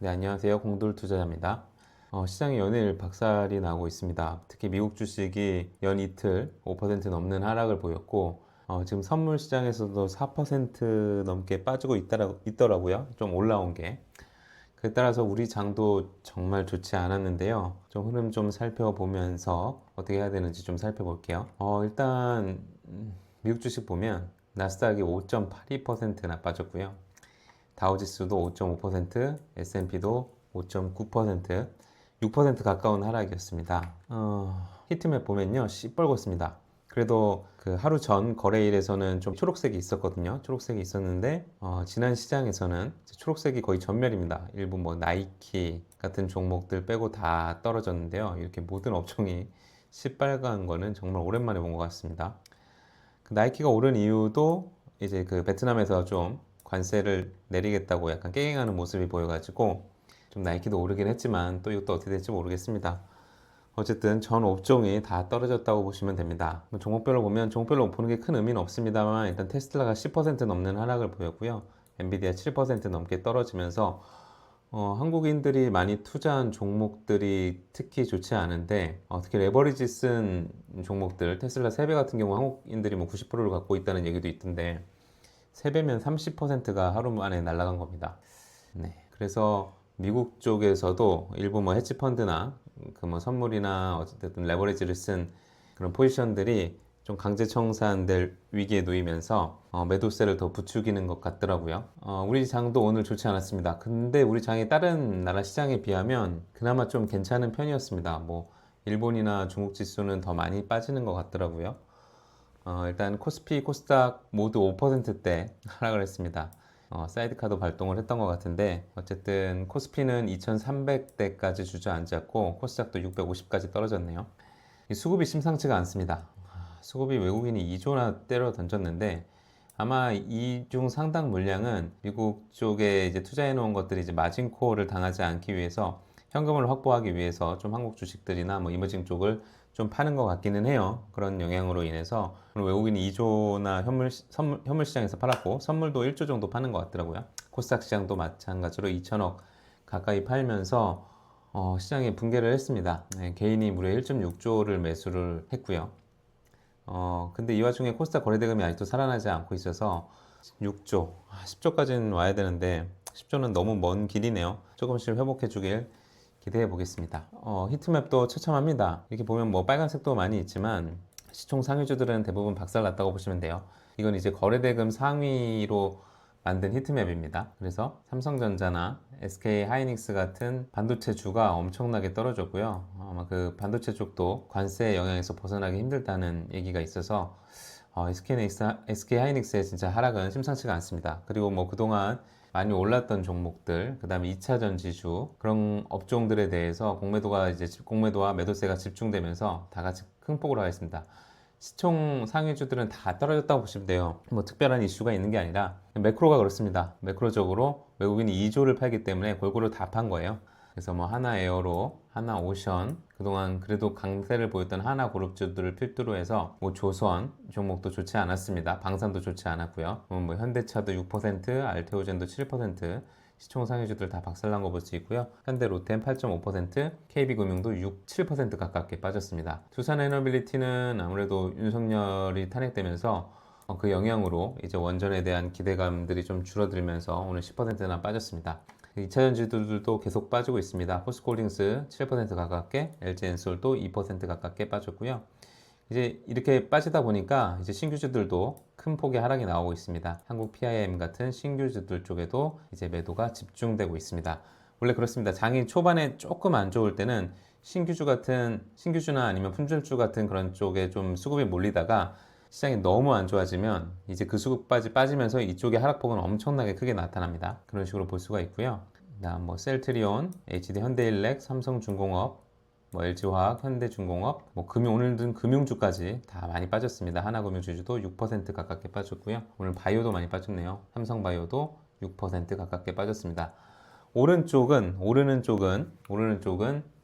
네, 안녕하세요. 공돌 투자자입니다. 시장에 연일 박살이 나고 있습니다. 특히 미국 주식이 연 이틀 5% 넘는 하락을 보였고, 지금 선물 시장에서도 4% 넘게 빠지고 있더라고요. 좀 올라온 게. 그에 따라서 우리 장도 정말 좋지 않았는데요. 좀 흐름 좀 살펴보면서 어떻게 해야 되는지 좀 살펴볼게요. 일단 미국 주식 보면 나스닥이 5.82%나 빠졌고요. 다우지수도 5.5%, S&P도 5.9%, 6% 가까운 하락이었습니다. 히트맵 보면요, 시뻘겋습니다. 그래도 그 하루 전 거래일에서는 좀 초록색이 있었거든요. 초록색이 있었는데 지난 시장에서는 초록색이 거의 전멸입니다. 일부 뭐 나이키 같은 종목들 빼고 다 떨어졌는데요. 이렇게 모든 업종이 시빨간 거는 정말 오랜만에 본 것 같습니다. 그 나이키가 오른 이유도 이제 그 베트남에서 좀 관세를 내리겠다고 약간 깨갱하는 모습이 보여가지고 좀 나이키도 오르긴 했지만 또 이것도 어떻게 될지 모르겠습니다. 어쨌든 전 업종이 다 떨어졌다고 보시면 됩니다. 뭐 종목별로 보면 종목별로 보는 게 큰 의미는 없습니다만 일단 테슬라가 10% 넘는 하락을 보였고요. 엔비디아 7% 넘게 떨어지면서 한국인들이 많이 투자한 종목들이 특히 좋지 않은데 특히 레버리지 쓴 종목들 테슬라 세배 같은 경우 한국인들이 뭐 90%를 갖고 있다는 얘기도 있던데 세배면 30%가 하루 만에 날아간 겁니다. 네, 그래서 미국 쪽에서도 일부 뭐 헤지펀드나 그 뭐 선물이나 어쨌든 레버리지를 쓴 그런 포지션들이 좀 강제 청산될 위기에 놓이면서 매도세를 더 부추기는 것 같더라고요. 우리 장도 오늘 좋지 않았습니다. 근데 우리 장이 다른 나라 시장에 비하면 그나마 좀 괜찮은 편이었습니다. 뭐 일본이나 중국 지수는 더 많이 빠지는 것 같더라고요. 일단 코스피, 코스닥 모두 5%대 하락을 했습니다. 사이드카도 발동을 했던 것 같은데 어쨌든 코스피는 2300대까지 주저앉았고 코스닥도 650까지 떨어졌네요. 이 수급이 심상치가 않습니다. 수급이 외국인이 2조나 때려 던졌는데 아마 이 중 상당 물량은 미국 쪽에 이제 투자해 놓은 것들이 이제 마진콜을 당하지 않기 위해서 현금을 확보하기 위해서 좀 한국 주식들이나 뭐 이머징 쪽을 좀 파는 것 같기는 해요. 그런 영향으로 인해서 외국인이 2조나 현물 시장에서 팔았고 선물도 1조 정도 파는 것 같더라고요. 코스닥 시장도 마찬가지로 2천억 가까이 팔면서 시장이 붕괴를 했습니다. 네, 개인이 무려 1.6조를 매수를 했고요. 근데 이 와중에 코스닥 거래대금이 아직도 살아나지 않고 있어서 6조, 10조까지는 와야 되는데 10조는 너무 먼 길이네요. 조금씩 회복해 주길 기대해 보겠습니다. 히트맵도 처참합니다. 이렇게 보면 뭐 빨간색도 많이 있지만 시총 상위주들은 대부분 박살났다고 보시면 돼요. 이건 이제 거래대금 상위로 만든 히트맵입니다. 그래서 삼성전자나 SK 하이닉스 같은 반도체주가 엄청나게 떨어졌고요. 아마 그 반도체 쪽도 관세 영향에서 벗어나기 힘들다는 얘기가 있어서 SK 하이닉스의 진짜 하락은 심상치가 않습니다. 그리고 뭐 그동안 많이 올랐던 종목들, 그 다음에 2차 전지주 그런 업종들에 대해서 공매도와 매도세가 집중되면서 다 같이 큰 폭으로 하겠습니다. 시총 상위주들은 다 떨어졌다고 보시면 돼요. 뭐 특별한 이슈가 있는 게 아니라 매크로가 그렇습니다. 매크로적으로 외국인이 2조를 팔기 때문에 골고루 다 판 거예요. 그래서 뭐 하나에어로, 하나오션, 그동안 그래도 강세를 보였던 하나그룹주들을 필두로 해서 뭐 조선 종목도 좋지 않았습니다. 방산도 좋지 않았고요. 뭐 현대차도 6%, 알테오젠도 7%, 시총 상위주들 다 박살난 거 볼 수 있고요. 현대 로템 8.5%, KB금융도 6, 7% 가깝게 빠졌습니다. 두산에너빌리티는 아무래도 윤석열이 탄핵되면서 그 영향으로 이제 원전에 대한 기대감들이 좀 줄어들면서 오늘 10%나 빠졌습니다. 2차 전지들도 계속 빠지고 있습니다. 포스코홀딩스 7% 가깝게, LG엔솔도 2% 가깝게 빠졌고요. 이제 이렇게 빠지다 보니까 이제 신규주들도 큰 폭의 하락이 나오고 있습니다. 한국 PIM 같은 신규주들 쪽에도 이제 매도가 집중되고 있습니다. 원래 그렇습니다. 장이 초반에 조금 안 좋을 때는 신규주나 아니면 품절주 같은 그런 쪽에 좀 수급이 몰리다가 시장이 너무 안 좋아지면 이제 그 수급까지 빠지면서 이쪽의 하락폭은 엄청나게 크게 나타납니다. 그런 식으로 볼 수가 있고요. 그다음 뭐 셀트리온, HD 현대일렉, 삼성중공업, 뭐 LG화학, 현대중공업, 뭐 오늘 든 금융주까지 다 많이 빠졌습니다. 하나금융주주도 6% 가깝게 빠졌고요. 오늘 바이오도 많이 빠졌네요. 삼성바이오도 6% 가깝게 빠졌습니다. 오르는 쪽은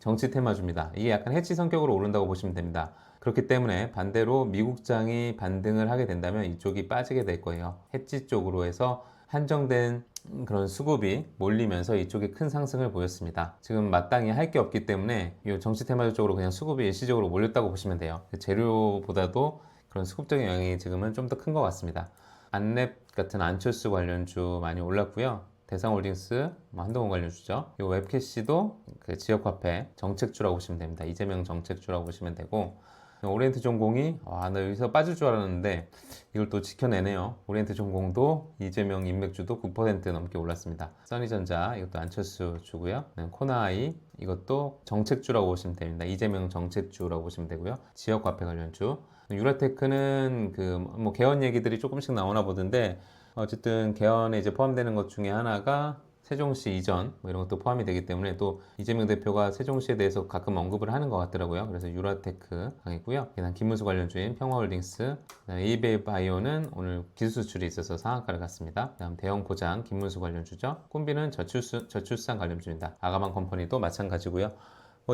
정치 테마주입니다. 이게 약간 해치 성격으로 오른다고 보시면 됩니다. 그렇기 때문에 반대로 미국장이 반등을 하게 된다면 이쪽이 빠지게 될 거예요. 해치 쪽으로 해서 한정된 그런 수급이 몰리면서 이쪽에 큰 상승을 보였습니다. 지금 마땅히 할 게 없기 때문에 이 정치 테마주 쪽으로 그냥 수급이 일시적으로 몰렸다고 보시면 돼요. 재료보다도 그런 수급적인 영향이 지금은 좀 더 큰 것 같습니다. 안랩 같은 안철수 관련주 많이 올랐고요. 대상홀딩스, 한동훈 관련주죠. 이 웹캐시도 그 지역화폐 정책주라고 보시면 됩니다. 이재명 정책주라고 보시면 되고, 오리엔트 전공이 나 여기서 빠질 줄 알았는데 이걸 또 지켜내네요. 오리엔트 전공도 이재명 인맥주도 9% 넘게 올랐습니다. 써니전자 이것도 안철수 주고요. 코나아이 이것도 정책주라고 보시면 됩니다. 이재명 정책주라고 보시면 되고요. 지역화폐 관련주. 유라테크는 그 개헌 얘기들이 조금씩 나오나 보던데, 어쨌든 개헌에 이제 포함되는 것 중에 하나가 세종시 이전 이런 것도 포함이 되기 때문에, 또 이재명 대표가 세종시에 대해서 가끔 언급을 하는 것 같더라고요. 그래서 유라테크 강이고요. 그다음 김문수 관련주인 평화홀딩스, 에이베이 바이오는 오늘 기술 수출이 있어서 상한가를 갔습니다. 그다음 대형 포장 김문수 관련주죠. 꾼비는 저출산 관련주입니다. 아가만 컴퍼니도 마찬가지고요.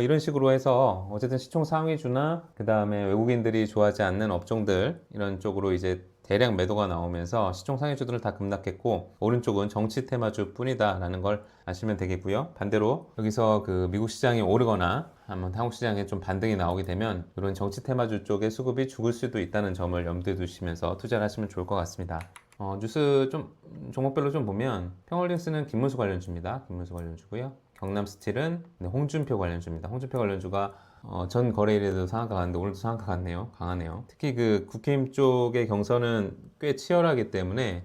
이런 식으로 해서 어쨌든 시총 상위주나 그 다음에 외국인들이 좋아하지 않는 업종들 이런 쪽으로 이제 대량 매도가 나오면서 시총 상위주들은 다 급락했고, 오른쪽은 정치 테마주 뿐이다 라는 걸 아시면 되겠고요. 반대로 여기서 그 미국 시장이 오르거나 한번 한국 시장에 좀 반등이 나오게 되면 이런 정치 테마주 쪽의 수급이 죽을 수도 있다는 점을 염두에 두시면서 투자를 하시면 좋을 것 같습니다. 뉴스 좀 종목별로 좀 보면 평홀딩스는 김문수 관련주입니다. 김문수 관련주고요. 경남스틸은 홍준표 관련주입니다. 홍준표 관련주가 전 거래일에도 상한가 갔는데 오늘도 상한가 갔네요. 강하네요. 특히 그 국힘 쪽의 경선은 꽤 치열하기 때문에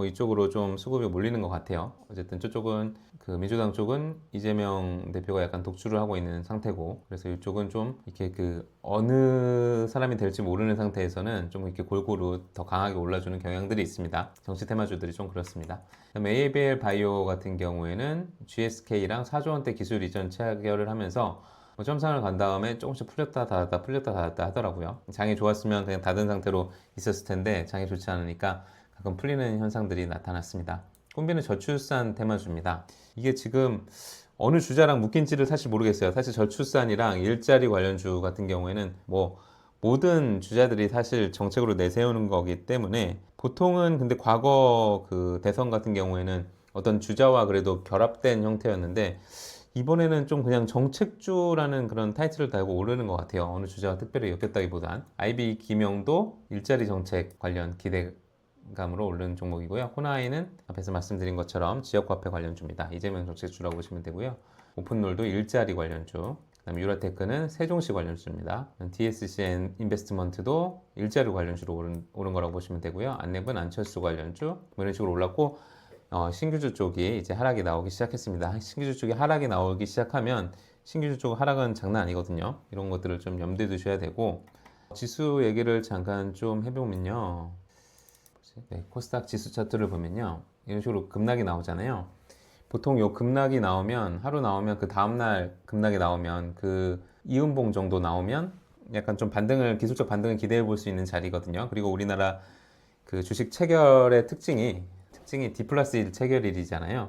이쪽으로 좀 수급이 몰리는 것 같아요. 어쨌든 저쪽은 그 민주당 쪽은 이재명 대표가 약간 독주를 하고 있는 상태고, 그래서 이쪽은 좀 이렇게 그 어느 사람이 될지 모르는 상태에서는 좀 이렇게 골고루 더 강하게 올라주는 경향들이 있습니다. 정치 테마주들이 좀 그렇습니다. 그다음에 ABL 바이오 같은 경우에는 GSK랑 4조 원대 기술 이전 체결을 하면서 점상을 간 다음에 조금씩 풀렸다 닫았다 풀렸다 닫았다 하더라고요. 장이 좋았으면 그냥 닫은 상태로 있었을 텐데 장이 좋지 않으니까 가끔 풀리는 현상들이 나타났습니다. 콤비는 저출산 테마주입니다. 이게 지금 어느 주자랑 묶인지를 사실 모르겠어요. 사실 저출산이랑 일자리 관련주 같은 경우에는 모든 주자들이 사실 정책으로 내세우는 거기 때문에, 보통은 근데 과거 그 대선 같은 경우에는 어떤 주자와 그래도 결합된 형태였는데, 이번에는 좀 그냥 정책주라는 그런 타이틀을 달고 오르는 것 같아요. 어느 주자가 특별히 엮였다기보단. IB 기명도 일자리 정책 관련 기대감으로 오르는 종목이고요. 호나이는 앞에서 말씀드린 것처럼 지역화폐 관련주입니다. 이재명 정책주라고 보시면 되고요. 오픈롤도 일자리 관련주. 그다음에 유라테크는 세종시 관련주입니다. DSCN 인베스트먼트도 일자리 관련주로 오른 거라고 보시면 되고요. 안랩은 안철수 관련주 이런 식으로 올랐고, 신규주 쪽이 이제 하락이 나오기 시작했습니다. 신규주 쪽이 하락이 나오기 시작하면 신규주 쪽 하락은 장난 아니거든요. 이런 것들을 좀 염두에 두셔야 되고, 지수 얘기를 잠깐 좀 해보면요. 네, 코스닥 지수 차트를 보면요. 이런 식으로 급락이 나오잖아요. 보통 요 급락이 나오면, 하루 나오면 그 다음날 급락이 나오면 그 이음봉 정도 나오면 약간 좀 기술적 반등을 기대해 볼 수 있는 자리거든요. 그리고 우리나라 그 주식 체결의 특징이 D+1 체결일이잖아요.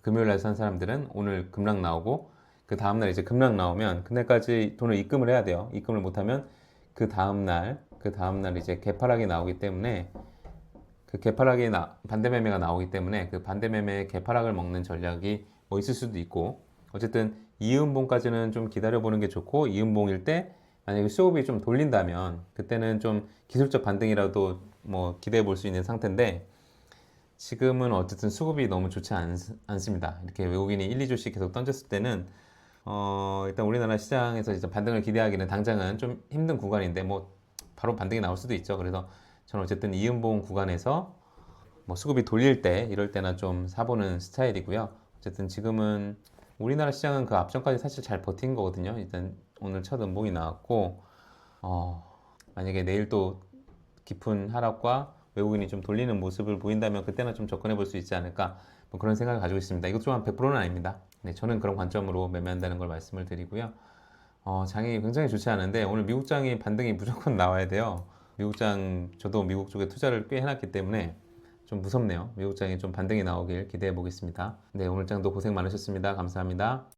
금요일 날 산 사람들은 오늘 급락 나오고, 그 다음날 이제 급락 나오면 그날까지 돈을 입금을 해야 돼요. 입금을 못하면 그 다음날 이제 개파락이 나오기 때문에, 그 반대 매매가 나오기 때문에 그 반대 매매의 개파락을 먹는 전략이 있을 수도 있고, 어쨌든 이음봉까지는 좀 기다려보는 게 좋고, 이음봉일 때 만약에 수급이 좀 돌린다면 그때는 좀 기술적 반등이라도 기대해 볼 수 있는 상태인데, 지금은 어쨌든 수급이 너무 좋지 않습니다. 이렇게 외국인이 1, 2조씩 계속 던졌을 때는 일단 우리나라 시장에서 이제 반등을 기대하기는 당장은 좀 힘든 구간인데, 바로 반등이 나올 수도 있죠. 그래서 저는 어쨌든 이음봉 구간에서 수급이 돌릴 때, 이럴 때나 좀 사보는 스타일이고요. 어쨌든 지금은 우리나라 시장은 그 앞전까지 사실 잘 버틴 거거든요. 일단 오늘 첫 음봉이 나왔고, 만약에 내일 또 깊은 하락과 외국인이 좀 돌리는 모습을 보인다면 그때는 좀 접근해 볼 수 있지 않을까, 그런 생각을 가지고 있습니다. 이것도 한 100%는 아닙니다. 네, 저는 그런 관점으로 매매한다는 걸 말씀을 드리고요. 장이 굉장히 좋지 않은데 오늘 미국장이 반등이 무조건 나와야 돼요. 저도 미국 쪽에 투자를 꽤 해놨기 때문에 좀 무섭네요. 미국장이 좀 반등이 나오길 기대해 보겠습니다. 네, 오늘 장도 고생 많으셨습니다. 감사합니다.